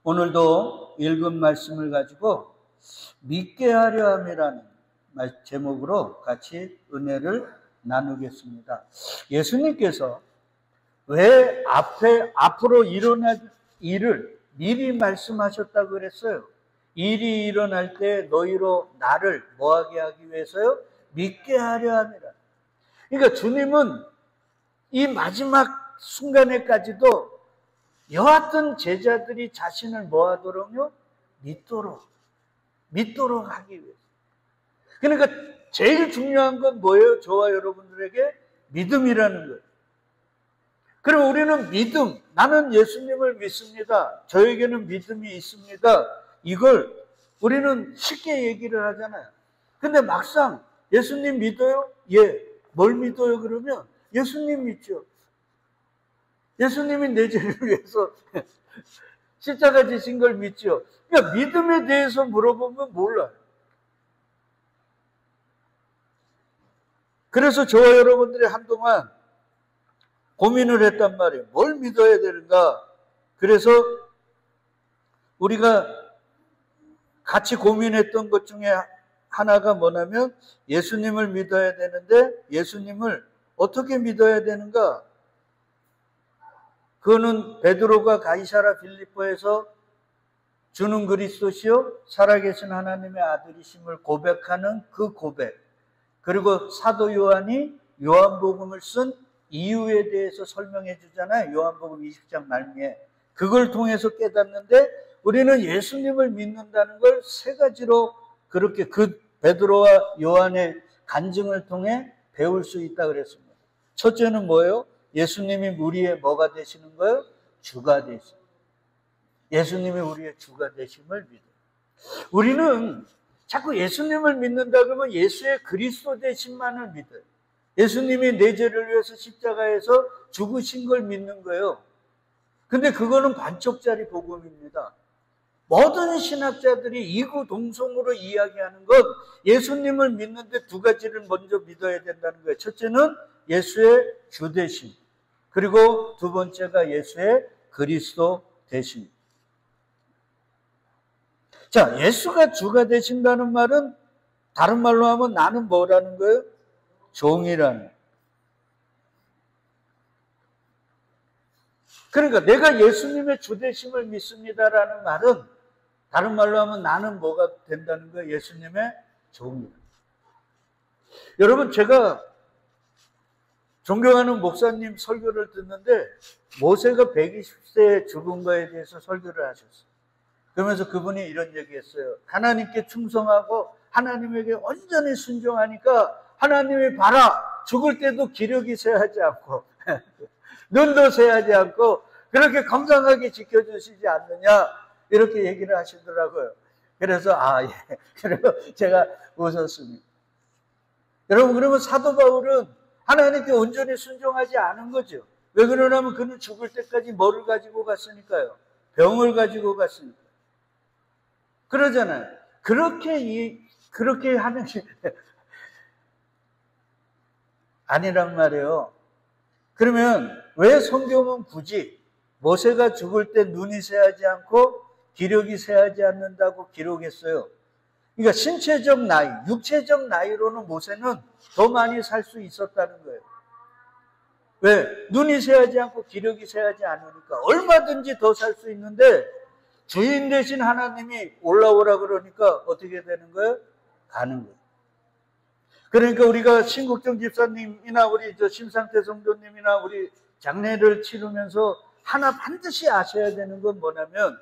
오늘도 읽은 말씀을 가지고 믿게 하려 함이라는 제목으로 같이 은혜를 나누겠습니다. 예수님께서 왜 앞으로 일어날 일을 미리 말씀하셨다고 그랬어요? 일이 일어날 때 너희로 나를 뭐하게 하기 위해서요? 믿게 하려 함이라. 그러니까 주님은 이 마지막 순간에까지도 여하튼 제자들이 자신을 뭐하도록요? 믿도록 하기 위해서. 그러니까 제일 중요한 건 뭐예요? 저와 여러분들에게 믿음이라는 거예요. 그럼 우리는 믿음, 나는 예수님을 믿습니다. 저에게는 믿음이 있습니다. 이걸 우리는 쉽게 얘기를 하잖아요. 근데 막상 예수님 믿어요? 예. 뭘 믿어요? 그러면 예수님 믿죠. 예수님이 내 죄를 위해서 십자가 지신 걸 믿죠. 그러니까 믿음에 대해서 물어보면 몰라요. 그래서 저와 여러분들이 한동안 고민을 했단 말이에요. 뭘 믿어야 되는가? 그래서 우리가 같이 고민했던 것 중에 하나가 뭐냐면 예수님을 믿어야 되는데 예수님을 어떻게 믿어야 되는가? 그거는 베드로가 가이사라 빌립보에서 주는 그리스도시요 살아계신 하나님의 아들이심을 고백하는 그 고백, 그리고 사도 요한이 요한복음을 쓴 이유에 대해서 설명해 주잖아요. 요한복음 20장 말미에. 그걸 통해서 깨닫는데 우리는 예수님을 믿는다는 걸 세 가지로 그렇게 그 베드로와 요한의 간증을 통해 배울 수 있다 그랬습니다. 첫째는 뭐예요? 예수님이 우리의 뭐가 되시는 거예요? 주가 되시는. 예수님이 우리의 주가 되심을 믿어요. 우리는 자꾸 예수님을 믿는다 그러면 예수의 그리스도 되심만을 믿어요. 예수님이 내 죄를 위해서 십자가에서 죽으신 걸 믿는 거예요. 근데 그거는 반쪽짜리 복음입니다. 모든 신학자들이 이구동성으로 이야기하는 건 예수님을 믿는데 두 가지를 먼저 믿어야 된다는 거예요. 첫째는 예수의 주 되심, 그리고 두 번째가 예수의 그리스도 되심. 자, 예수가 주가 되신다는 말은 다른 말로 하면 나는 뭐라는 거예요? 종이라는. 그러니까 내가 예수님의 주 되심을 믿습니다라는 말은 다른 말로 하면 나는 뭐가 된다는 거예요? 예수님의 종이다. 여러분, 제가 존경하는 목사님 설교를 듣는데 모세가 120세에 죽은 거에 대해서 설교를 하셨어요. 그러면서 그분이 이런 얘기했어요. 하나님께 충성하고 하나님에게 온전히 순종하니까 하나님이 봐라, 죽을 때도 기력이 쇠하지 않고 눈도 쇠하지 않고 그렇게 건강하게 지켜주시지 않느냐, 이렇게 얘기를 하시더라고요. 그래서 예. 그래서 제가 웃었습니다. 여러분, 그러면 사도 바울은 하나님께 온전히 순종하지 않은 거죠. 왜 그러냐면 그는 죽을 때까지 뭐를 가지고 갔으니까요? 병을 가지고 갔으니까. 그러잖아요. 그렇게 하는 게 아니란 말이에요. 그러면 왜 성경은 굳이 모세가 죽을 때 눈이 새하지 않고 기력이 새하지 않는다고 기록했어요? 그러니까 신체적 나이, 육체적 나이로는 모세는 더 많이 살 수 있었다는 거예요. 왜? 눈이 새하지 않고 기력이 새하지 않으니까 얼마든지 더 살 수 있는데 주인 되신 하나님이 올라오라 그러니까 어떻게 되는 거예요? 가는 거예요. 그러니까 우리가 신국정 집사님이나 우리 심상태 성도님이나 우리 장례를 치르면서 하나 반드시 아셔야 되는 건 뭐냐면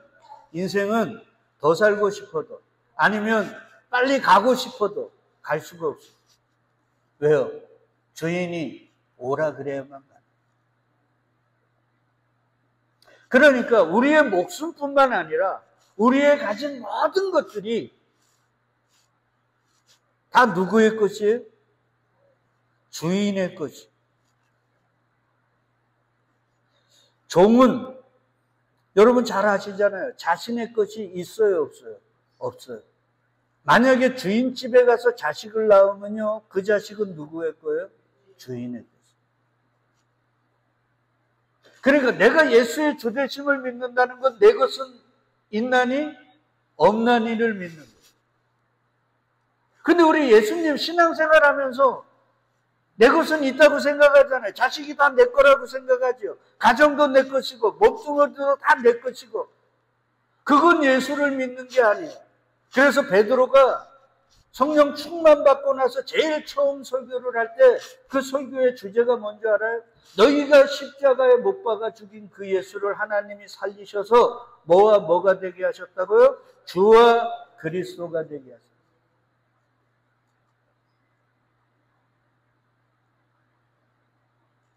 인생은 더 살고 싶어도 아니면 빨리 가고 싶어도 갈 수가 없어요. 왜요? 주인이 오라 그래야만 가요. 그러니까 우리의 목숨뿐만 아니라 우리의 가진 모든 것들이 다 누구의 것이에요? 주인의 것이에요. 종은 여러분 잘 아시잖아요. 자신의 것이 있어요, 없어요? 없어요. 만약에 주인 집에 가서 자식을 낳으면요, 그 자식은 누구의 거예요? 주인의 것이에요. 그러니까 내가 예수의 주되심을 믿는다는 건 내 것은 있나니 없나니를 믿는 거예요. 근데 우리 예수님 신앙생활 하면서 내 것은 있다고 생각하잖아요. 자식이 다 내 거라고 생각하죠. 가정도 내 것이고 몸뚱어리도 다 내 것이고 그건 예수를 믿는 게 아니에요. 그래서 베드로가 성령 충만 받고 나서 제일 처음 설교를 할 때 그 설교의 주제가 뭔지 알아요? 너희가 십자가에 못 박아 죽인 그 예수를 하나님이 살리셔서 뭐와 뭐가 되게 하셨다고요? 주와 그리스도가 되게 하셨어요.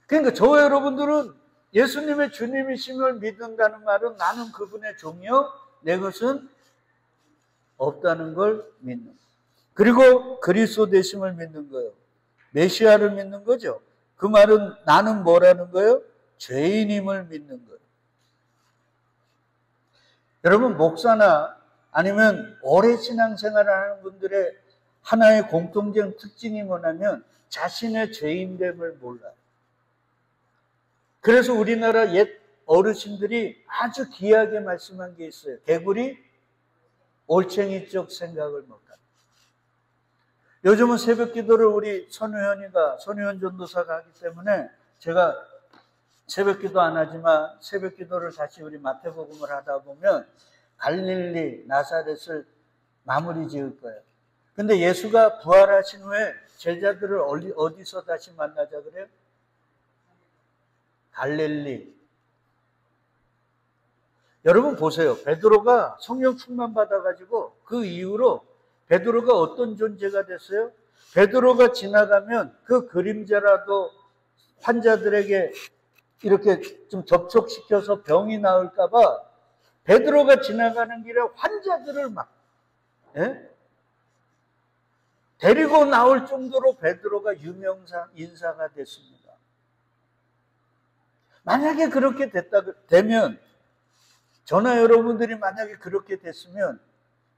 그러니까 저와 여러분들은 예수님의 주님이심을 믿는다는 말은 나는 그분의 종이요 내 것은 없다는 걸 믿는 거예요. 그리고 그리스도 되심을 믿는 거예요. 메시아를 믿는 거죠. 그 말은 나는 뭐라는 거예요? 죄인임을 믿는 거예요. 여러분 목사나 아니면 오래 신앙생활을 하는 분들의 하나의 공통적 특징이 뭐냐면 자신의 죄인됨을 몰라요. 그래서 우리나라 옛 어르신들이 아주 귀하게 말씀한 게 있어요. 개구리 올챙이 쪽 생각을 못한다. 요즘은 새벽 기도를 우리 손혜원 전도사가 하기 때문에 제가 새벽 기도 안 하지만 새벽 기도를 다시 우리 마태복음을 하다 보면 갈릴리 나사렛을 마무리 지을 거예요. 근데 예수가 부활하신 후에 제자들을 어디서 다시 만나자 그래요? 갈릴리. 여러분 보세요. 베드로가 성령 충만 받아가지고 그 이후로 베드로가 어떤 존재가 됐어요? 베드로가 지나가면 그 그림자라도 환자들에게 이렇게 좀 접촉시켜서 병이 나을까봐 베드로가 지나가는 길에 환자들을 막 데리고 나올 정도로 베드로가 유명상 인사가 됐습니다. 만약에 그렇게 되면 저나 여러분들이 만약에 그렇게 됐으면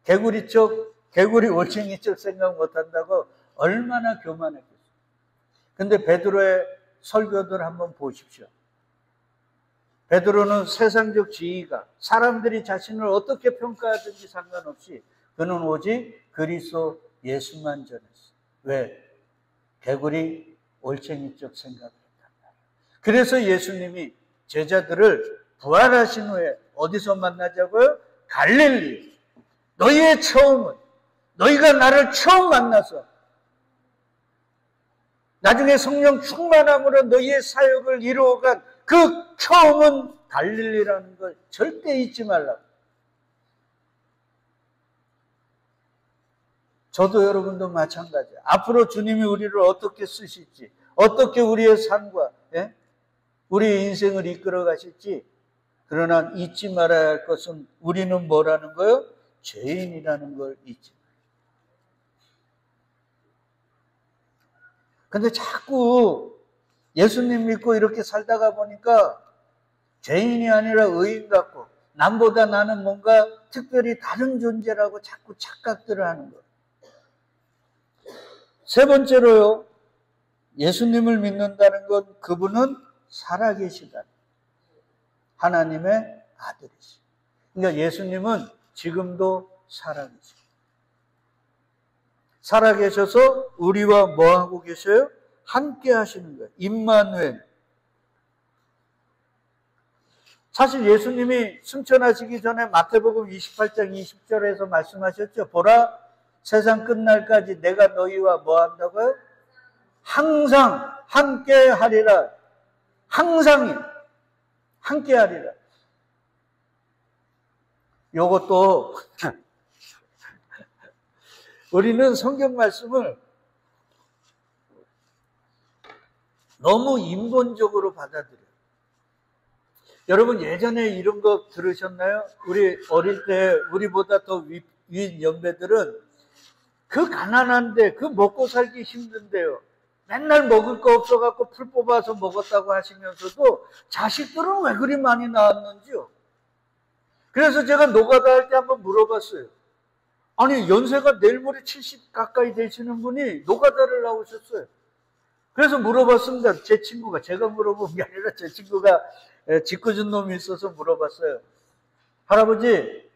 개구리 올챙이 쪽 생각 못한다고 얼마나 교만했겠어요. 근데 베드로의 설교들 한번 보십시오. 베드로는 세상적 지위가 사람들이 자신을 어떻게 평가하든지 상관없이 그는 오직 그리스도 예수만 전했어요. 왜? 개구리 올챙이 쪽 생각을 했단 말이에요. 그래서 예수님이 제자들을 부활하신 후에 어디서 만나자고요? 갈릴리. 너희의 처음은 너희가 나를 처음 만나서 나중에 성령 충만함으로 너희의 사역을 이루어간 그 처음은 갈릴리라는 걸 절대 잊지 말라고. 저도 여러분도 마찬가지예요. 앞으로 주님이 우리를 어떻게 쓰실지, 어떻게 우리의 삶과 우리의 인생을 이끌어 가실지, 그러나 잊지 말아야 할 것은 우리는 뭐라는 거예요? 죄인이라는 걸 잊지 말아요. 근데 자꾸 예수님 믿고 이렇게 살다가 보니까 죄인이 아니라 의인 같고 남보다 나는 뭔가 특별히 다른 존재라고 자꾸 착각들을 하는 거예요. 세 번째로요. 예수님을 믿는다는 건 그분은 살아계시다. 하나님의 아들이시. 그러니까 예수님은 지금도 살아계십니다. 살아계셔서 우리와 뭐하고 계셔요? 함께 하시는 거예요. 임마누엘. 사실 예수님이 승천하시기 전에 마태복음 28장 20절에서 말씀하셨죠. 보라, 세상 끝날까지 내가 너희와 뭐 한다고요? 항상 함께 하리라. 항상이 함께 하리라. 요것도 우리는 성경 말씀을 너무 인본적으로 받아들여요. 여러분 예전에 이런 거 들으셨나요? 우리 어릴 때 우리보다 더 위 연배들은 그 가난한데 그 먹고 살기 힘든데요. 맨날 먹을 거 없어갖고 풀 뽑아서 먹었다고 하시면서도 자식들은 왜 그리 많이 낳았는지요. 그래서 제가 노가다 할 때 한번 물어봤어요. 아니 연세가 내일 모레 70 가까이 되시는 분이 노가다를 나오셨어요. 그래서 물어봤습니다. 제 친구가, 제가 물어본 게 아니라 제 친구가 짓궂은 놈이 있어서 물어봤어요. 할아버지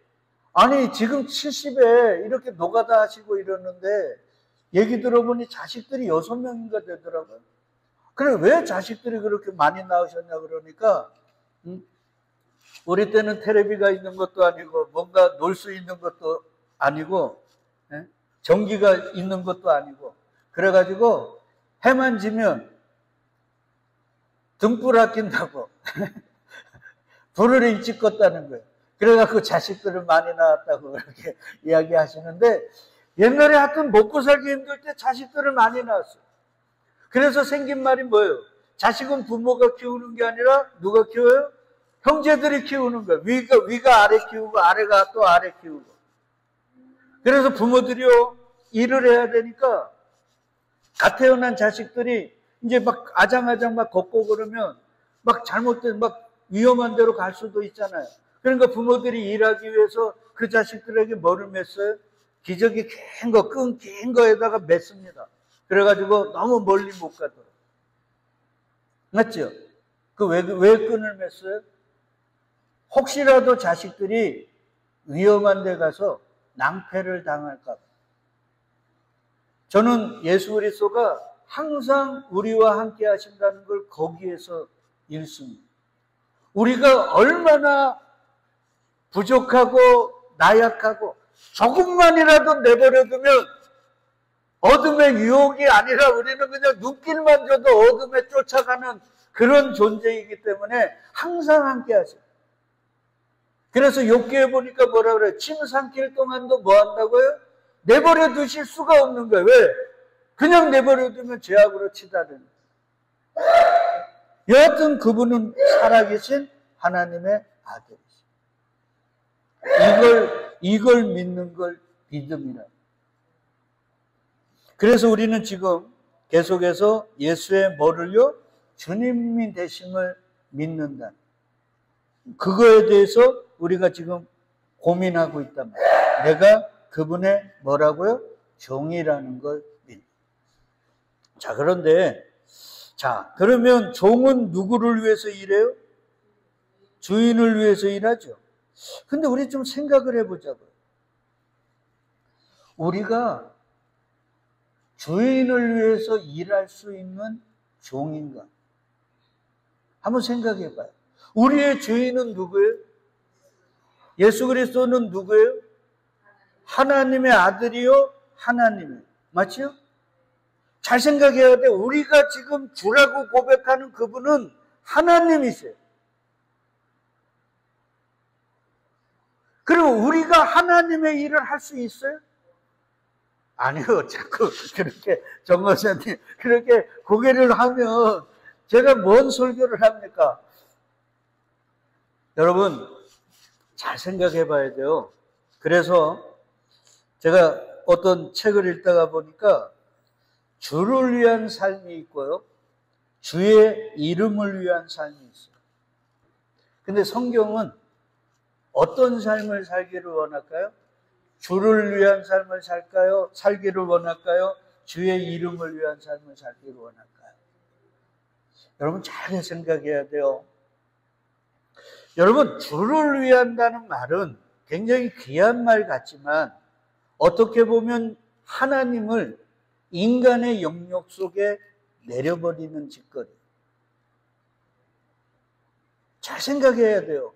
아니 지금 70에 이렇게 노가다 하시고 이러는데 얘기 들어보니 자식들이 6명인가 되더라고요. 그래 왜 자식들이 그렇게 많이 낳으셨냐 그러니까 우리 때는 텔레비가 있는 것도 아니고 뭔가 놀 수 있는 것도 아니고 전기가 있는 것도 아니고 그래가지고 해만 지면 등불 아낀다고 불을 일찍 껐다는 거예요. 그래갖고 자식들을 많이 낳았다고 그렇게 이야기하시는데 옛날에 하여튼 먹고 살기 힘들 때 자식들을 많이 낳았어요. 그래서 생긴 말이 뭐예요? 자식은 부모가 키우는 게 아니라 누가 키워요? 형제들이 키우는 거예요. 위가 아래 키우고 아래가 또 아래 키우고. 그래서 부모들이요 일을 해야 되니까 갓 태어난 자식들이 이제 막 아장아장 막 걷고 그러면 막 잘못된 막 위험한 데로 갈 수도 있잖아요. 그러니까 부모들이 일하기 위해서 그 자식들에게 뭐를 맸어요? 기저귀 긴 거, 끈 긴 거에다가 맸습니다. 그래가지고 너무 멀리 못 가도록. 맞죠? 왜 끈을 맸어요? 혹시라도 자식들이 위험한 데 가서 낭패를 당할까 봐. 저는 예수 그리스도가 항상 우리와 함께 하신다는 걸 거기에서 읽습니다. 우리가 얼마나 부족하고 나약하고 조금만이라도 내버려두면 어둠의 유혹이 아니라 우리는 그냥 눈길만 줘도 어둠에 쫓아가는 그런 존재이기 때문에 항상 함께 하세요. 그래서 욥기에 보니까 뭐라 그래요? 침 삼킬 동안도 뭐 한다고요? 내버려 두실 수가 없는 거예요. 왜? 그냥 내버려 두면 죄악으로 치달으니. 여하튼 그분은 살아계신 하나님의 아들이시죠. 이걸 믿는 걸 믿음이라. 그래서 우리는 지금 계속해서 예수의 뭐를요? 주님이 되심을 믿는다. 그거에 대해서 우리가 지금 고민하고 있단 말이에요. 내가 그분의 뭐라고요? 종이라는 걸 믿는. 자, 그런데 그러면 종은 누구를 위해서 일해요? 주인을 위해서 일하죠. 근데 우리 좀 생각을 해보자고요. 우리가 주인을 위해서 일할 수 있는 종인가? 한번 생각해 봐요. 우리의 주인은 누구예요? 예수 그리스도는 누구예요? 하나님의 아들이요? 하나님이에요. 맞죠? 잘 생각해야 돼. 우리가 지금 주라고 고백하는 그분은 하나님이세요. 그리고 우리가 하나님의 일을 할 수 있어요? 아니요. 자꾸 그렇게 정거사님 그렇게 고개를 하면 제가 뭔 설교를 합니까? 여러분 잘 생각해 봐야 돼요. 그래서 제가 어떤 책을 읽다가 보니까 주를 위한 삶이 있고요. 주의 이름을 위한 삶이 있어요. 근데 성경은 어떤 삶을 살기를 원할까요? 주를 위한 삶을 살기를 원할까요? 주의 이름을 위한 삶을 살기를 원할까요? 여러분 잘 생각해야 돼요. 여러분 주를 위한다는 말은 굉장히 귀한 말 같지만 어떻게 보면 하나님을 인간의 영역 속에 내려버리는 짓거리. 잘 생각해야 돼요.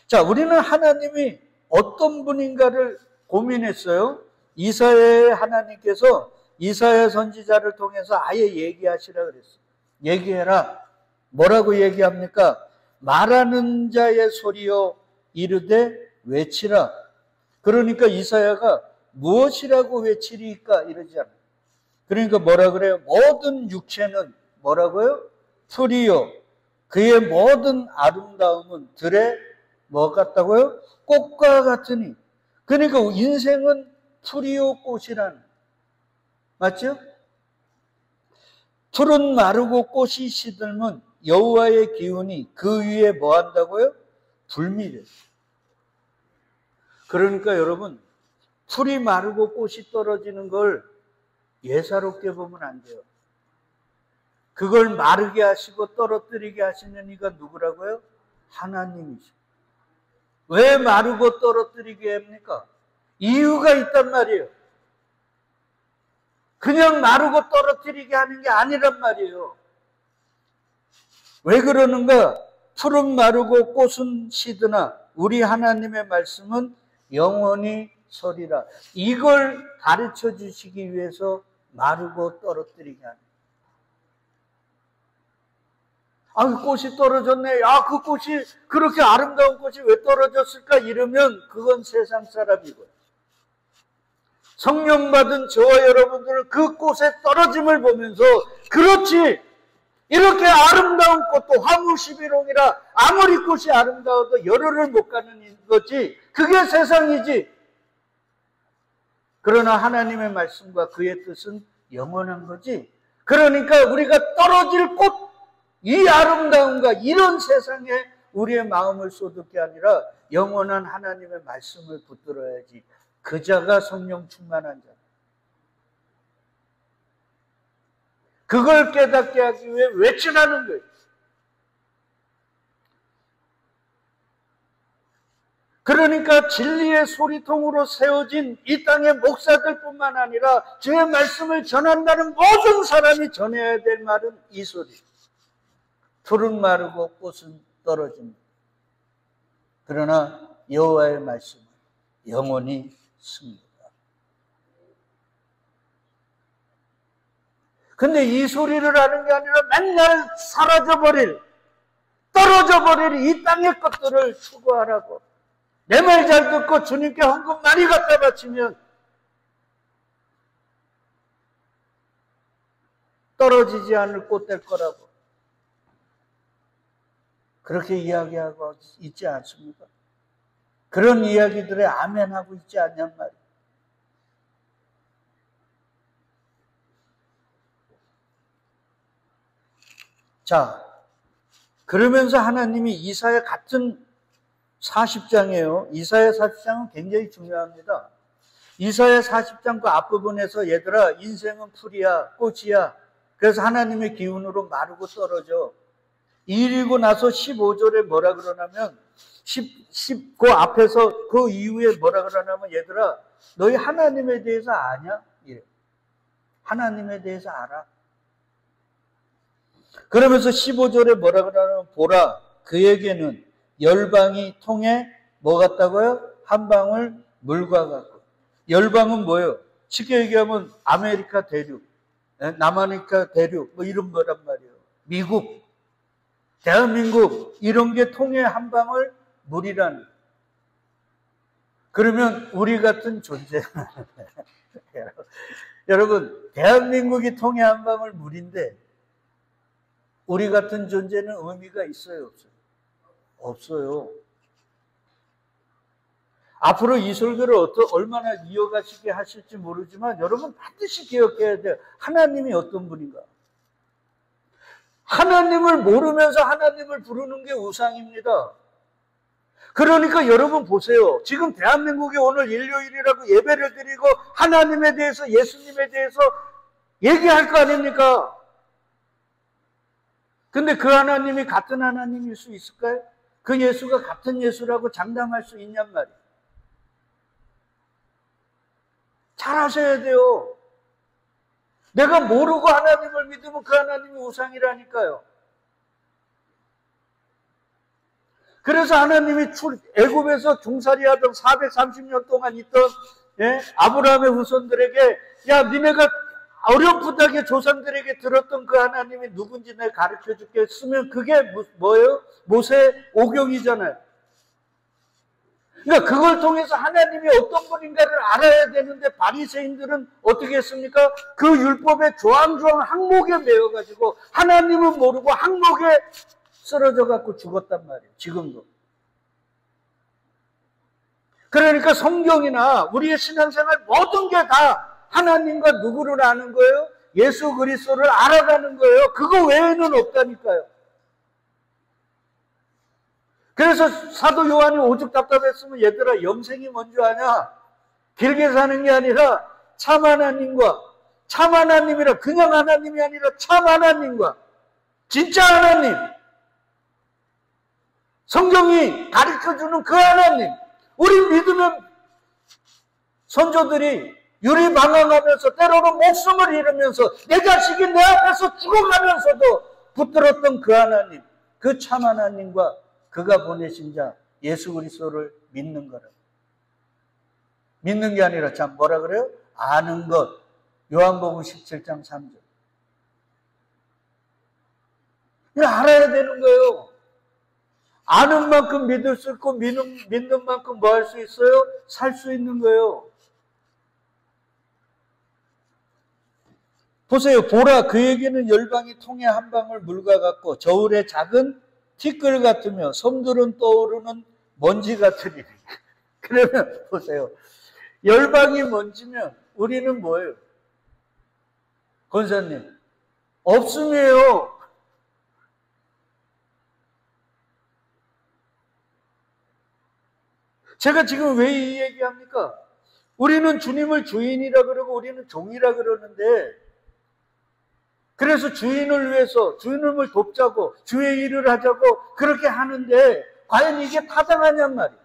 자, 우리는 하나님이 어떤 분인가를 고민했어요. 이사야의 하나님께서 이사야 선지자를 통해서 아예 얘기하시라 그랬어요. 얘기해라. 뭐라고 얘기합니까? 말하는 자의 소리여 이르되 외치라. 그러니까 이사야가 무엇이라고 외치리까 이러지 않아요. 그러니까 뭐라 그래요? 모든 육체는 뭐라고요? 풀이요. 그의 모든 아름다움은 들에 뭐 같다고요? 꽃과 같으니. 그러니까 인생은 풀이요 꽃이라는. 맞죠? 풀은 마르고 꽃이 시들면 여호와의 기운이 그 위에 뭐 한다고요? 불미래. 그러니까 여러분 풀이 마르고 꽃이 떨어지는 걸 예사롭게 보면 안 돼요. 그걸 마르게 하시고 떨어뜨리게 하시는 이가 누구라고요? 하나님이죠. 왜 마르고 떨어뜨리게 합니까? 이유가 있단 말이에요. 그냥 마르고 떨어뜨리게 하는 게 아니란 말이에요. 왜 그러는가? 풀은 마르고 꽃은 시드나 우리 하나님의 말씀은 영원히 서리라. 이걸 가르쳐 주시기 위해서 마르고 떨어뜨리게 하는. 그 꽃이 떨어졌네. 그 꽃이 그렇게 아름다운 꽃이 왜 떨어졌을까? 이러면 그건 세상 사람이고요. 성령 받은 저와 여러분들은 그 꽃의 떨어짐을 보면서 그렇지, 이렇게 아름다운 꽃도 화무시비롱이라 아무리 꽃이 아름다워도 열흘을 못 가는 거지, 그게 세상이지. 그러나 하나님의 말씀과 그의 뜻은 영원한 거지. 그러니까 우리가 떨어질 꽃, 이 아름다움과 이런 세상에 우리의 마음을 쏟을 게 아니라 영원한 하나님의 말씀을 붙들어야지. 그 자가 성령 충만한 자. 그걸 깨닫게 하기 위해 외치라는 거예요. 그러니까 진리의 소리통으로 세워진 이 땅의 목사들뿐만 아니라 주의 말씀을 전한다는 모든 사람이 전해야 될 말은 이 소리. 풀은 마르고 꽃은 떨어집니다. 그러나 여호와의 말씀은 영원히 씁니다. 근데 이 소리를 하는 게 아니라 맨날 사라져버릴, 떨어져버릴 이 땅의 것들을 추구하라고. 내 말 잘 듣고 주님께 헌금 많이 갖다 바치면 떨어지지 않을 꽃 될 거라고. 그렇게 이야기하고 있지 않습니까? 그런 이야기들에 아멘하고 있지 않냔 말이에요. 자, 그러면서 하나님이 이사야 같은 40장이에요. 이사야 40장은 굉장히 중요합니다. 이사야 40장 그 앞부분에서 얘들아 인생은 풀이야, 꽃이야. 그래서 하나님의 기운으로 마르고 떨어져. 이리고 나서 15절에 뭐라 그러냐면 그 앞에서 그 이후에 뭐라 그러냐면 얘들아 너희 하나님에 대해서 아냐? 이래. 하나님에 대해서 알아. 그러면서 15절에 뭐라 그러냐면 보라 그에게는 열방이 통해 뭐 같다고요? 한 방울 물과 같고. 열방은 뭐예요? 쉽게 얘기하면 아메리카 대륙, 남아메리카 대륙 뭐 이런 거란 말이에요. 미국, 대한민국 이런 게 통해 한 방울 물이라는. 그러면 우리 같은 존재 여러분 대한민국이 통해 한 방울 물인데 우리 같은 존재는 의미가 있어요, 없어요? 없어요. 앞으로 이 설교를 얼마나 이어가시게 하실지 모르지만 여러분 반드시 기억해야 돼요. 하나님이 어떤 분인가. 하나님을 모르면서 하나님을 부르는 게 우상입니다. 그러니까 여러분 보세요. 지금 대한민국에 오늘 일요일이라고 예배를 드리고 하나님에 대해서 예수님에 대해서 얘기할 거 아닙니까? 근데 그 하나님이 같은 하나님일 수 있을까요? 그 예수가 같은 예수라고 장담할 수 있냔 말이에요. 잘 아셔야 돼요. 내가 모르고 하나님을 믿으면 그 하나님이 우상이라니까요. 그래서 하나님이 애굽에서 종살이하던 430년 동안 있던 아브라함의 후손들에게 야 니네가 어렴풋하게 조상들에게 들었던 그 하나님이 누군지 내가 가르쳐 줄게 쓰면 그게 뭐예요? 모세 오경이잖아요. 그러니까 그걸 통해서 하나님이 어떤 분인가를 알아야 되는데 바리새인들은 어떻게 했습니까? 그 율법의 조항조항 항목에 매여가지고 하나님은 모르고 항목에 쓰러져 갖고 죽었단 말이에요. 지금도. 그러니까 성경이나 우리의 신앙생활 모든 게 다 하나님과 누구를 아는 거예요? 예수 그리스도를 알아가는 거예요. 그거 외에는 없다니까요. 그래서 사도 요한이 오죽 답답했으면 얘들아 영생이 뭔지 아냐? 길게 사는 게 아니라 참 하나님과 참 하나님이라 그냥 하나님이 아니라 참 하나님과 진짜 하나님 성경이 가르쳐주는 그 하나님, 우리 믿음의 선조들이 유리방황하면서 때로는 목숨을 잃으면서 내 자식이 내 앞에서 죽어가면서도 붙들었던 그 하나님, 그 참 하나님과 그가 보내신 자 예수 그리스도를 믿는 거라. 믿는 게 아니라 참 뭐라 그래요? 아는 것. 요한복음 17장 3절. 알아야 되는 거예요. 아는 만큼 믿을 수 있고 믿는 만큼 뭐 할 수 있어요? 살 수 있는 거예요. 보세요. 보라, 그에게는 열방이 통에 한 방울 물과 같고 저울의 작은 티끌 같으며 섬들은 떠오르는 먼지 같으리니. 그러면 보세요. 열방이 먼지면 우리는 뭐예요? 권사님, 없음이에요. 제가 지금 왜 이 얘기합니까? 우리는 주님을 주인이라 그러고 우리는 종이라 그러는데, 그래서 주인을 위해서 주인을 돕자고 주의 일을 하자고 그렇게 하는데 과연 이게 타당하냔 말이에요.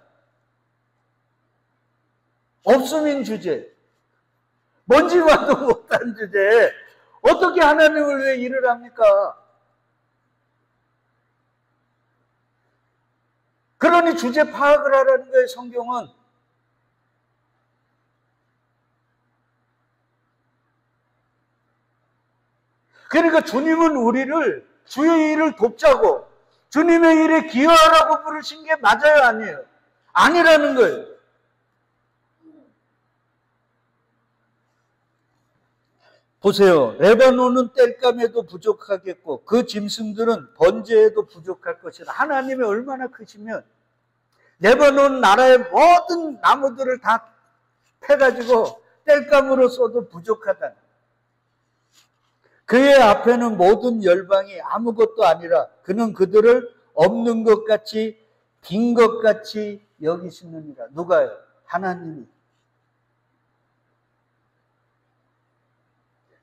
없음인 주제, 먼지와도 못한 주제에 어떻게 하나님을 위해 일을 합니까? 그러니 주제 파악을 하라는 거예요, 성경은. 그러니까 주님은 우리를 주의 일을 돕자고 주님의 일에 기여하라고 부르신 게 맞아요, 아니에요? 아니라는 거예요. 보세요. 레바논은 땔감에도 부족하겠고 그 짐승들은 번제에도 부족할 것이다. 하나님이 얼마나 크시면 레바논 나라의 모든 나무들을 다 패가지고 땔감으로 써도 부족하다. 그의 앞에는 모든 열방이 아무것도 아니라 그는 그들을 없는 것 같이 빈 것 같이 여기시느니라. 누가요? 하나님이.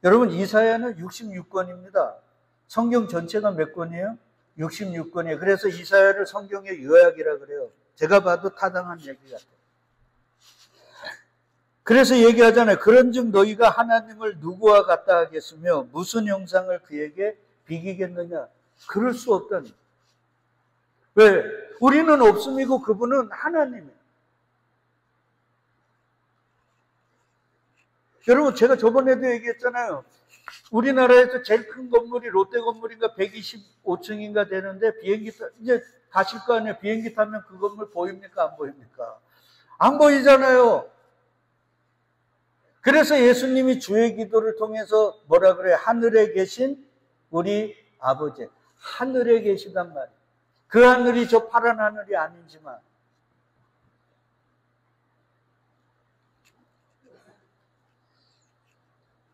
여러분, 이사야는 66권입니다. 성경 전체가 몇 권이에요? 66권이에요. 그래서 이사야를 성경의 요약이라 그래요. 제가 봐도 타당한 얘기 같아요. 그래서 얘기하잖아요. 그런즉 너희가 하나님을 누구와 같다 하겠으며 무슨 형상을 그에게 비기겠느냐. 그럴 수 없다니. 왜? 우리는 없음이고 그분은 하나님이에요. 여러분, 제가 저번에도 얘기했잖아요. 우리나라에서 제일 큰 건물이 롯데 건물인가 125층인가 되는데 비행기 이제 가실 거 아니에요. 비행기 타면 그 건물 보입니까? 안 보입니까? 안 보이잖아요. 그래서 예수님이 주의 기도를 통해서 뭐라 그래요? 하늘에 계신 우리 아버지. 하늘에 계시단 말이에요. 그 하늘이 저 파란 하늘이 아니지만.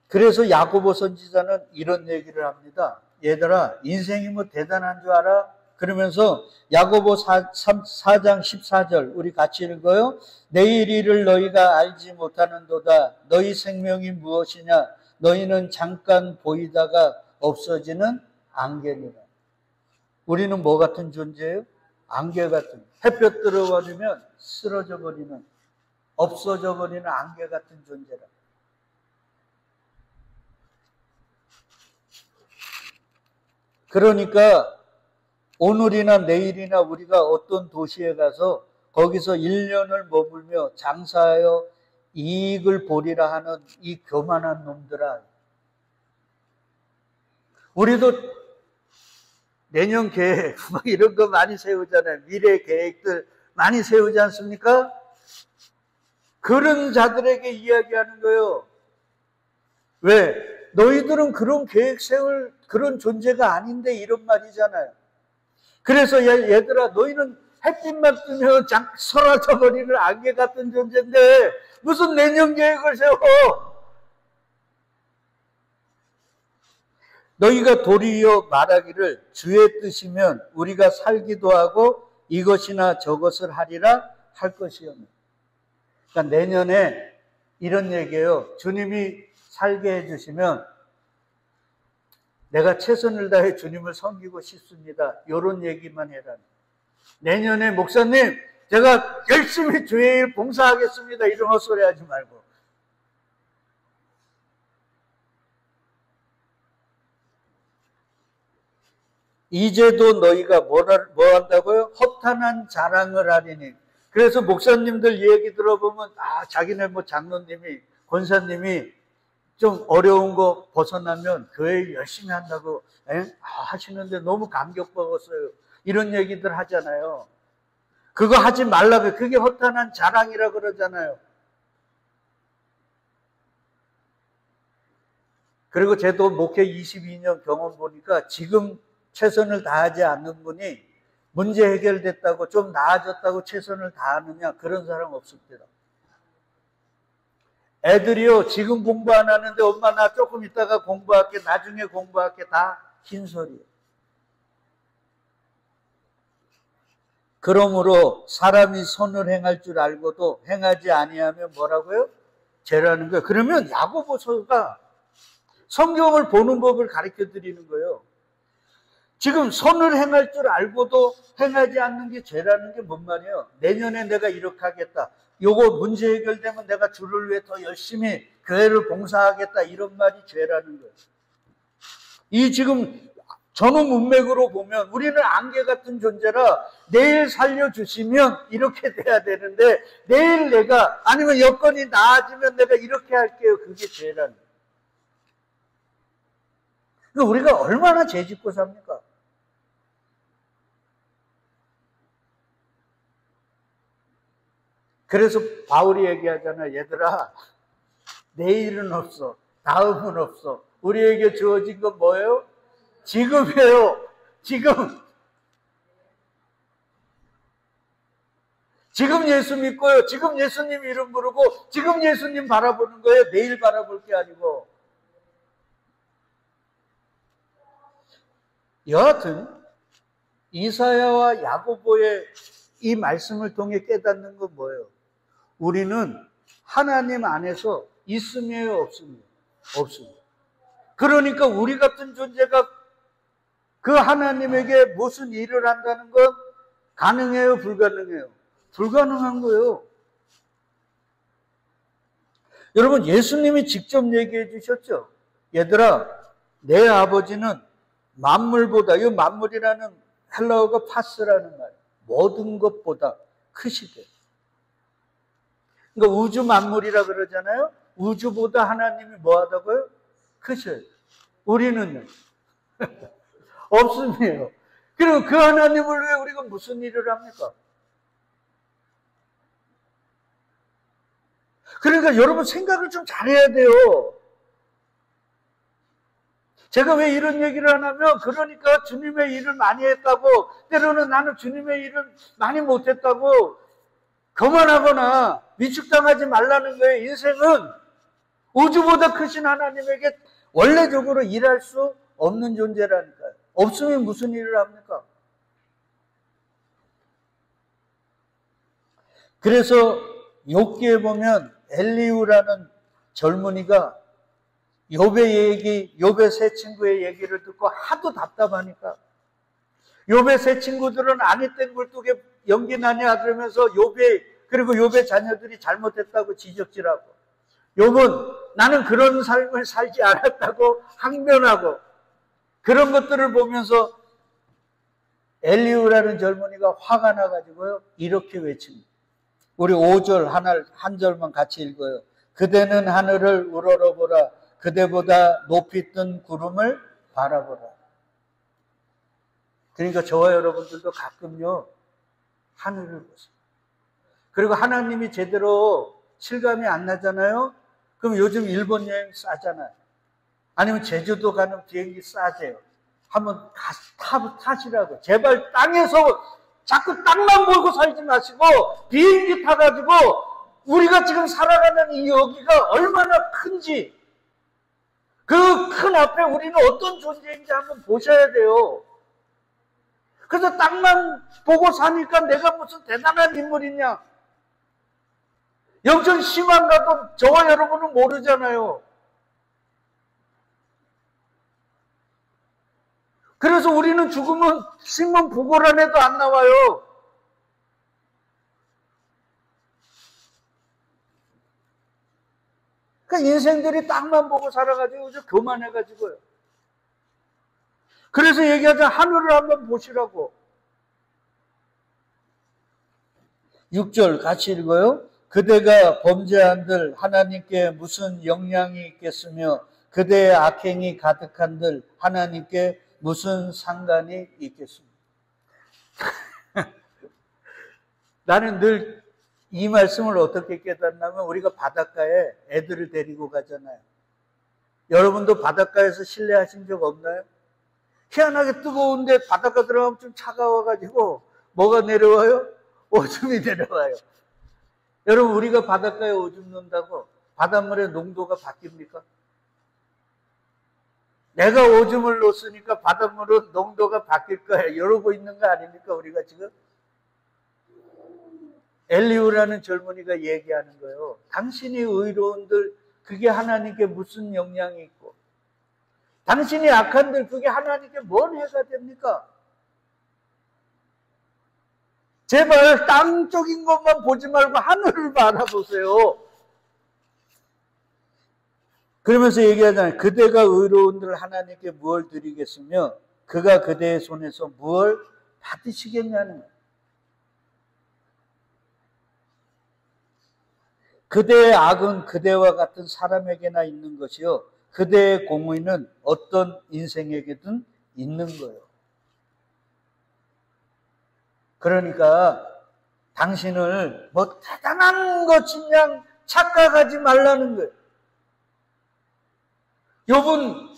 그래서 야고보 선지자는 이런 얘기를 합니다. 얘들아, 인생이 뭐 대단한 줄 알아? 그러면서 야고보 4장 14절 우리 같이 읽어요. 내일 일을 너희가 알지 못하는도다. 너희 생명이 무엇이냐? 너희는 잠깐 보이다가 없어지는 안개니라. 우리는 뭐 같은 존재예요? 안개 같은. 햇볕 들어버리면 쓰러져 버리는, 없어져 버리는 안개 같은 존재라. 그러니까 오늘이나 내일이나 우리가 어떤 도시에 가서 거기서 1년을 머물며 장사하여 이익을 보리라 하는 이 교만한 놈들아. 우리도 내년 계획 막 이런 거 많이 세우잖아요. 미래 계획들 많이 세우지 않습니까? 그런 자들에게 이야기하는 거예요. 왜? 너희들은 그런 계획 세울 그런 존재가 아닌데 이런 말이잖아요. 그래서 얘들아, 너희는 햇빛만 뜨면 사라져 버리는 안개 같은 존재인데 무슨 내년 계획을 세워? 너희가 도리어 말하기를 주의 뜻이면 우리가 살기도 하고 이것이나 저것을 하리라 할 것이었네. 그러니까 내년에 이런 얘기예요. 주님이 살게 해주시면 내가 최선을 다해 주님을 섬기고 싶습니다. 이런 얘기만 해라. 내년에 목사님 제가 열심히 주의 일 봉사하겠습니다. 이런 헛소리 하지 말고. 이제도 너희가 뭐 한다고요? 허탄한 자랑을 하리니. 그래서 목사님들 얘기 들어보면 자기네 뭐 장로님이 권사님이 좀 어려운 거 벗어나면 교회 열심히 한다고 하시는데 너무 감격받았어요. 이런 얘기들 하잖아요. 그거 하지 말라고. 그게 허탄한 자랑이라 그러잖아요. 그리고 저도 목회 22년 경험 보니까 지금 최선을 다하지 않는 분이 문제 해결됐다고 좀 나아졌다고 최선을 다하느냐, 그런 사람 없습니다. 애들이요 지금 공부 안 하는데 엄마 나 조금 있다가 공부할게, 나중에 공부할게, 다 흰소리예요. 그러므로 사람이 선을 행할 줄 알고도 행하지 아니하면 뭐라고요? 죄라는 거예요. 그러면 야고보서가 성경을 보는 법을 가르쳐 드리는 거예요. 지금 선을 행할 줄 알고도 행하지 않는 게 죄라는 게 뭔 말이에요? 내년에 내가 이렇게 하겠다. 요거 문제 해결되면 내가 주를 위해 더 열심히 교회를 봉사하겠다. 이런 말이 죄라는 거예요. 이 지금 전후 문맥으로 보면 우리는 안개 같은 존재라 내일 살려주시면 이렇게 돼야 되는데 내일 내가 아니면 여건이 나아지면 내가 이렇게 할게요. 그게 죄라는 거예요. 그러니까 우리가 얼마나 죄 짓고 삽니까? 그래서 바울이 얘기하잖아요. 얘들아, 내일은 없어. 다음은 없어. 우리에게 주어진 건 뭐예요? 지금이에요. 지금. 지금 예수 믿고요. 지금 예수님 이름 부르고 지금 예수님 바라보는 거예요. 내일 바라볼 게 아니고. 여하튼 이사야와 야고보의 이 말씀을 통해 깨닫는 건 뭐예요? 우리는 하나님 안에서 있음이에요, 없음이에요? 없습니다. 그러니까 우리 같은 존재가 그 하나님에게 무슨 일을 한다는 건 가능해요, 불가능해요? 불가능한 거예요. 여러분, 예수님이 직접 얘기해 주셨죠? 얘들아, 내 아버지는 만물보다, 이 만물이라는 헬라어가 파스라는 말, 모든 것보다 크시대. 그러니까 우주 만물이라 그러잖아요. 우주보다 하나님이 뭐하다고요? 크셔요. 우리는요? 없음이에요. 그리고 그 하나님을 위해 우리가 무슨 일을 합니까? 그러니까 여러분 생각을 좀 잘해야 돼요. 제가 왜 이런 얘기를 하냐면, 그러니까 주님의 일을 많이 했다고, 때로는 나는 주님의 일을 많이 못했다고 거만하거나 위축당하지 말라는 거예요. 인생은 우주보다 크신 하나님에게 원래적으로 일할 수 없는 존재라니까요. 없으면 무슨 일을 합니까? 그래서 욥기에 보면 엘리후라는 젊은이가 욥의 얘기, 욥의 세 친구의 얘기를 듣고 하도 답답하니까, 욥의 세 친구들은 아니 땐 굴뚝에 연기 나냐 그러면서 그리고 욥의 자녀들이 잘못했다고 지적질하고, 욥은 나는 그런 삶을 살지 않았다고 항변하고, 그런 것들을 보면서 엘리후라는 젊은이가 화가 나가지고요 이렇게 외칩니다. 우리 5절 한 절만 같이 읽어요. 그대는 하늘을 우러러보라. 그대보다 높이 뜬 구름을 바라보라. 그러니까 저와 여러분들도 가끔요 하늘을 보세요. 그리고 하나님이 제대로 실감이 안 나잖아요. 그럼 요즘 일본 여행 싸잖아요. 아니면 제주도 가는 비행기 싸세요. 한번 타시라고. 제발 땅에서 자꾸 땅만 보고 살지 마시고 비행기 타가지고 우리가 지금 살아가는 이 여기가 얼마나 큰지, 그 큰 앞에 우리는 어떤 존재인지 한번 보셔야 돼요. 그래서 땅만 보고 사니까 내가 무슨 대단한 인물이냐. 영적 심한가도 저와 여러분은 모르잖아요. 그래서 우리는 죽으면 신문 부고란에도 안 나와요. 그러니까 인생들이 땅만 보고 살아가지고 교만해가지고요. 그래서 얘기하자 하늘을 한번 보시라고. 6절 같이 읽어요. 그대가 범죄한들 하나님께 무슨 영향이 있겠으며 그대의 악행이 가득한들 하나님께 무슨 상관이 있겠습니까? 나는 늘 이 말씀을 어떻게 깨닫냐면 우리가 바닷가에 애들을 데리고 가잖아요. 여러분도 바닷가에서 실내하신 적 없나요? 희한하게 뜨거운데 바닷가 들어가면 좀 차가워가지고 뭐가 내려와요? 오줌이 내려와요. 여러분 우리가 바닷가에 오줌 넣는다고 바닷물의 농도가 바뀝니까? 내가 오줌을 넣었으니까 바닷물은 농도가 바뀔 거예요. 이러고 있는 거 아닙니까? 우리가 지금? 엘리우라는 젊은이가 얘기하는 거예요. 당신이 의로운들 그게 하나님께 무슨 영향이 있고 당신이 악한들 그게 하나님께 뭔 해가 됩니까? 제발 땅 쪽인 것만 보지 말고 하늘을 바라보세요. 그러면서 얘기하잖아요. 그대가 의로운들 하나님께 무엇을 드리겠으며 그가 그대의 손에서 무엇을 받으시겠냐는 거예요. 그대의 악은 그대와 같은 사람에게나 있는 것이요 그대의 공의는 어떤 인생에게든 있는 거예요. 그러니까 당신을 뭐 대단한 것이냐 착각하지 말라는 거예요. 욥은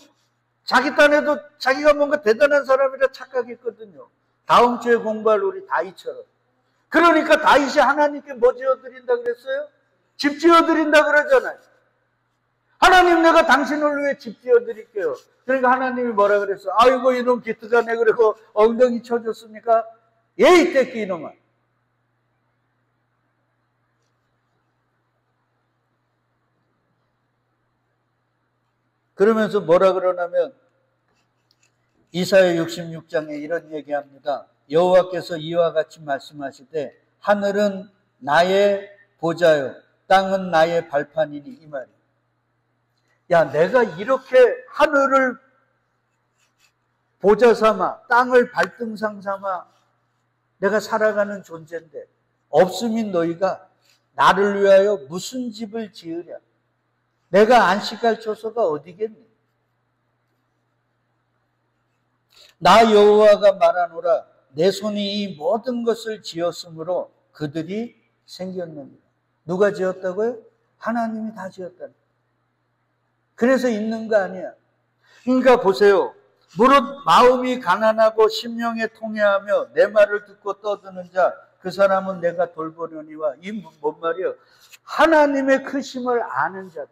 자기 딴에도 자기가 뭔가 대단한 사람이라 착각했거든요. 다음 주에 공부할 우리 다윗처럼. 그러니까 다윗이 하나님께 뭐 지어드린다 그랬어요? 집 지어드린다 그러잖아요. 하나님 내가 당신을 위해 집 지어드릴게요. 그러니까 하나님이 뭐라 그랬어? 아이고 이놈 기특하네 그러고 엉덩이 쳐줬습니까? 예이 떼끼 이놈아. 그러면서 뭐라 그러냐면 이사야 66장에 이런 얘기합니다. 여호와께서 이와 같이 말씀하시되 하늘은 나의 보좌요 땅은 나의 발판이니 이 말이에요. 야 내가 이렇게 하늘을 보좌 삼아 땅을 발등상 삼아 내가 살아가는 존재인데 없으면 너희가 나를 위하여 무슨 집을 지으랴. 내가 안식할 처소가 어디겠니? 나 여호와가 말하노라 내 손이 이 모든 것을 지었으므로 그들이 생겼느니라. 누가 지었다고요? 하나님이 다 지었다는 거예요. 그래서 있는 거 아니야. 그러니까 보세요. 무릇 마음이 가난하고 심령에 통회하며 내 말을 듣고 떠드는 자 그 사람은 내가 돌보려니와 이 뭔 말이에요? 하나님의 크심을 아는 자들.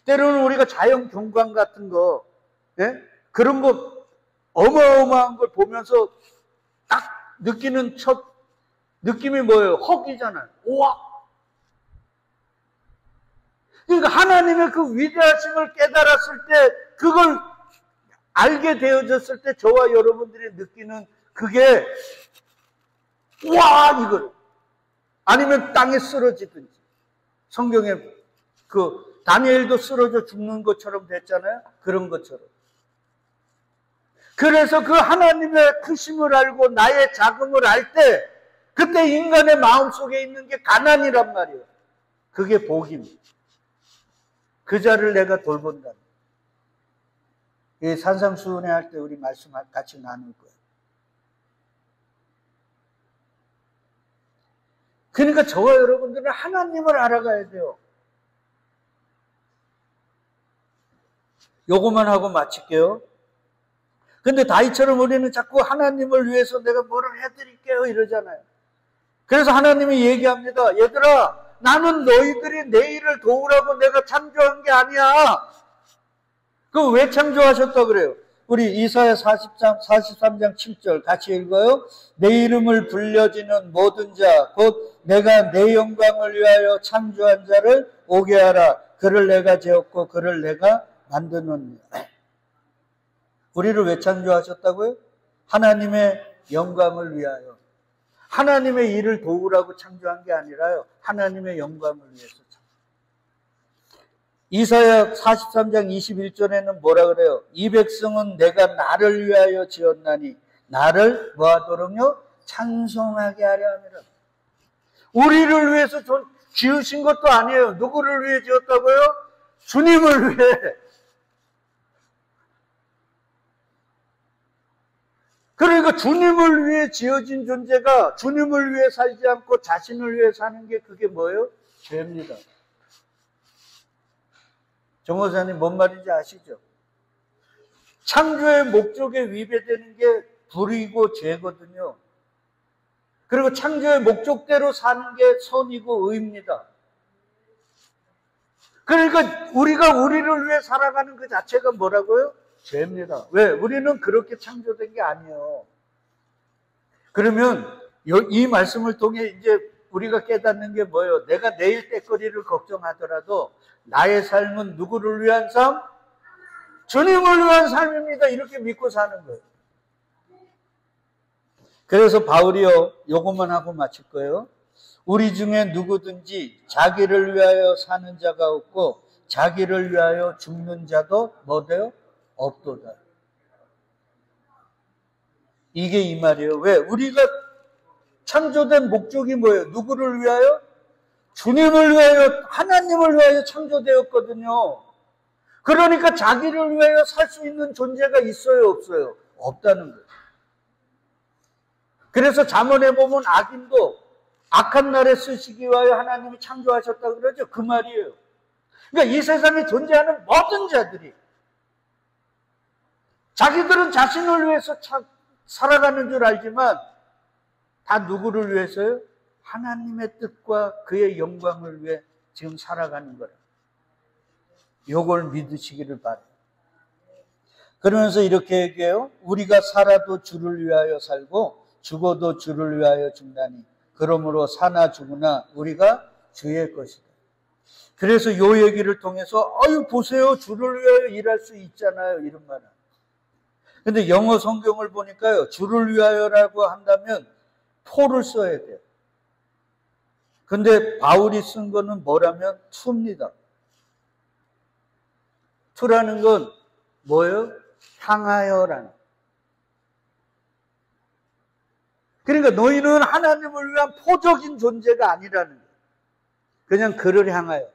때로는 우리가 자연 경관 같은 거 예? 그런 거 어마어마한 걸 보면서 딱 느끼는 첫 느낌이 뭐예요? 헉이잖아요. 우와! 그러니까 하나님의 그 위대하심을 깨달았을 때 그걸 알게 되어졌을 때 저와 여러분들이 느끼는 그게 우와! 이거를 아니면 땅에 쓰러지든지 성경에 그 다니엘도 쓰러져 죽는 것처럼 됐잖아요. 그런 것처럼. 그래서 그 하나님의 크심을 알고 나의 작음을 알 때 그때 인간의 마음속에 있는 게 가난이란 말이에요. 그게 복입니다. 그 자를 내가 돌본다. 이 산상수훈회 할 때 우리 말씀 같이 나눌 거예요. 그러니까 저와 여러분들은 하나님을 알아가야 돼요. 요거만 하고 마칠게요. 근데 다윗처럼 우리는 자꾸 하나님을 위해서 내가 뭐를 해드릴게요 이러잖아요. 그래서 하나님이 얘기합니다. 얘들아 나는 너희들이 내 일을 도우라고 내가 창조한 게 아니야. 그럼 왜 창조하셨다 그래요? 우리 이사야 43장 7절 같이 읽어요. 내 이름을 불려지는 모든 자 곧 내가 내 영광을 위하여 창조한 자를 오게 하라. 그를 내가 지었고 그를 내가 만드느니라. 우리를 왜 창조하셨다고요? 하나님의 영광을 위하여. 하나님의 일을 도우라고 창조한 게 아니라요. 하나님의 영광을 위해서 창조. 이사야 43장 21절에는 뭐라 그래요? 이 백성은 내가 나를 위하여 지었나니 나를 뭐하도록요? 찬송하게 하려 함이라. 우리를 위해서 지으신 것도 아니에요. 누구를 위해 지었다고요? 주님을 위해. 그러니까 주님을 위해 지어진 존재가 주님을 위해 살지 않고 자신을 위해 사는 게 그게 뭐예요? 죄입니다. 정호사님 뭔 말인지 아시죠? 창조의 목적에 위배되는 게 불이고 죄거든요. 그리고 창조의 목적대로 사는 게 선이고 의입니다. 그러니까 우리가 우리를 위해 살아가는 그 자체가 뭐라고요? 죄입니다. 왜? 우리는 그렇게 창조된 게 아니에요. 그러면 이 말씀을 통해 이제 우리가 깨닫는 게 뭐예요? 내가 내일 때거리를 걱정하더라도 나의 삶은 누구를 위한 삶? 주님을 위한 삶입니다. 이렇게 믿고 사는 거예요. 그래서 바울이요, 요것만 하고 마칠 거예요. 우리 중에 누구든지 자기를 위하여 사는 자가 없고 자기를 위하여 죽는 자도 뭐돼요? 없도다. 이게 이 말이에요. 왜? 우리가 창조된 목적이 뭐예요? 누구를 위하여? 주님을 위하여, 하나님을 위하여 창조되었거든요. 그러니까 자기를 위하여 살 수 있는 존재가 있어요, 없어요? 없다는 거예요. 그래서 잠언에 보면 악인도 악한 날에 쓰시기 위하여 하나님이 창조하셨다고 그러죠. 그 말이에요. 그러니까 이 세상에 존재하는 모든 자들이 자기들은 자신을 위해서 살아가는 줄 알지만 다 누구를 위해서요? 하나님의 뜻과 그의 영광을 위해 지금 살아가는 거라. 요걸 믿으시기를 바래요. 그러면서 이렇게 얘기해요. 우리가 살아도 주를 위하여 살고 죽어도 주를 위하여 죽나니 그러므로 사나 죽으나 우리가 주의 것이다. 그래서 요 얘기를 통해서 아유 보세요. 주를 위하여 일할 수 있잖아요. 이런 말은. 근데 영어 성경을 보니까요. 주를 위하여라고 한다면 to를 써야 돼요. 근데 바울이 쓴 거는 뭐라면 to입니다. to라는 건 뭐예요? 향하여라는. 그러니까 너희는 하나님을 위한 포적인 존재가 아니라는 거예요. 그냥 그를 향하여.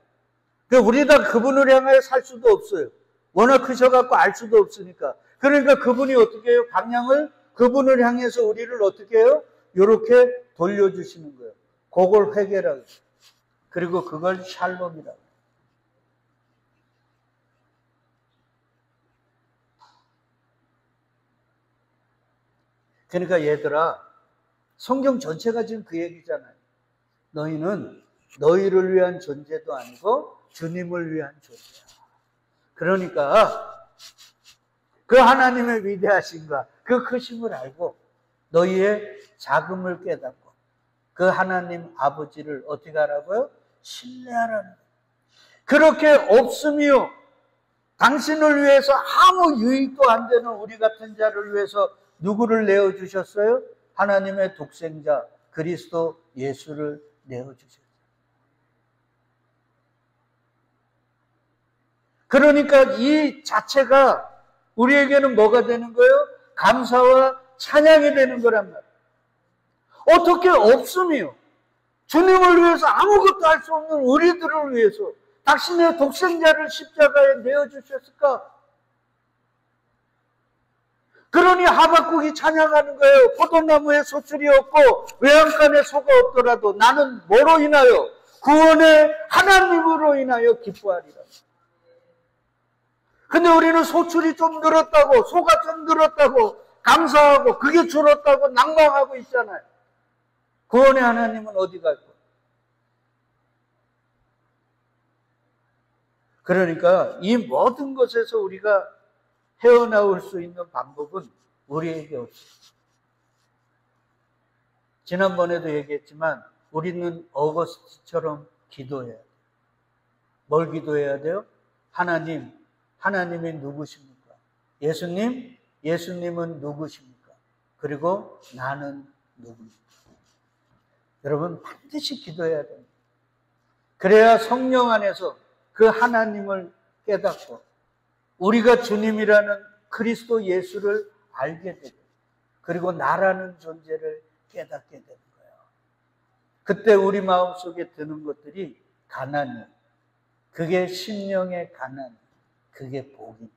그러니까 우리 다 그분을 향하여 살 수도 없어요. 워낙 크셔갖고 알 수도 없으니까. 그러니까 그분이 어떻게 해요? 방향을 그분을 향해서 우리를 어떻게 해요? 이렇게 돌려주시는 거예요. 그걸 회개라고. 그리고 그걸 샬롬이라고. 그러니까 얘들아, 성경 전체가 지금 그 얘기잖아요. 너희는 너희를 위한 존재도 아니고 주님을 위한 존재야. 그러니까 그 하나님의 위대하심과 그 크심을 알고 너희의 작음을 깨닫고 그 하나님 아버지를 어떻게 하라고요? 신뢰하라는 거예요. 그렇게 없으며 당신을 위해서 아무 유익도 안 되는 우리 같은 자를 위해서 누구를 내어주셨어요? 하나님의 독생자 그리스도 예수를 내어주셨어요. 그러니까 이 자체가 우리에게는 뭐가 되는 거예요? 감사와 찬양이 되는 거란 말이에요. 어떻게 없으며 주님을 위해서 아무것도 할 수 없는 우리들을 위해서 당신의 독생자를 십자가에 내어주셨을까? 그러니 하박국이 찬양하는 거예요. 포도나무에 소출이 없고 외양간에 소가 없더라도 나는 뭐로 인하여? 구원의 하나님으로 인하여 기뻐하리라. 근데 우리는 소출이 좀 늘었다고, 소가 좀 늘었다고 감사하고 그게 줄었다고 낭망하고 있잖아요. 구원의 하나님은 어디 갈 거예요? 그러니까 이 모든 것에서 우리가 헤어나올 수 있는 방법은 우리에게 없어요. 지난번에도 얘기했지만 우리는 어거스트처럼 기도해야 돼요. 뭘 기도해야 돼요? 하나님이 누구십니까? 예수님은 누구십니까? 그리고 나는 누구입니까? 여러분 반드시 기도해야 됩니다. 그래야 성령 안에서 그 하나님을 깨닫고 우리가 주님이라는 그리스도 예수를 알게 되고 그리고 나라는 존재를 깨닫게 되는 거예요. 그때 우리 마음속에 드는 것들이 가난이에요. 그게 심령의 가난, 그게 복임.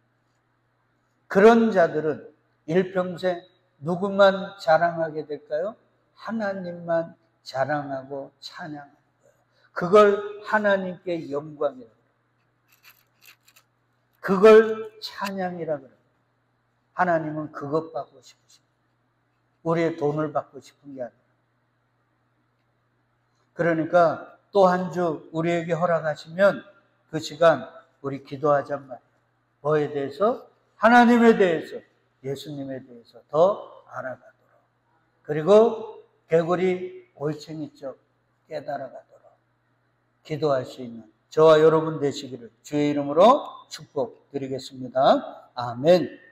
그런 자들은 일평생 누구만 자랑하게 될까요? 하나님만 자랑하고 찬양하는 거예요. 그걸 하나님께 영광이라고 해요. 그걸 찬양이라고 해요. 하나님은 그것 받고 싶으십니다. 우리의 돈을 받고 싶은 게 아니라. 그러니까 또 한 주 우리에게 허락하시면 그 시간 우리 기도하잔 말이에요. 뭐에 대해서? 하나님에 대해서, 예수님에 대해서 더 알아가도록. 그리고 개구리 올챙이쪽 깨달아가도록 기도할 수 있는 저와 여러분 되시기를 주의 이름으로 축복드리겠습니다. 아멘.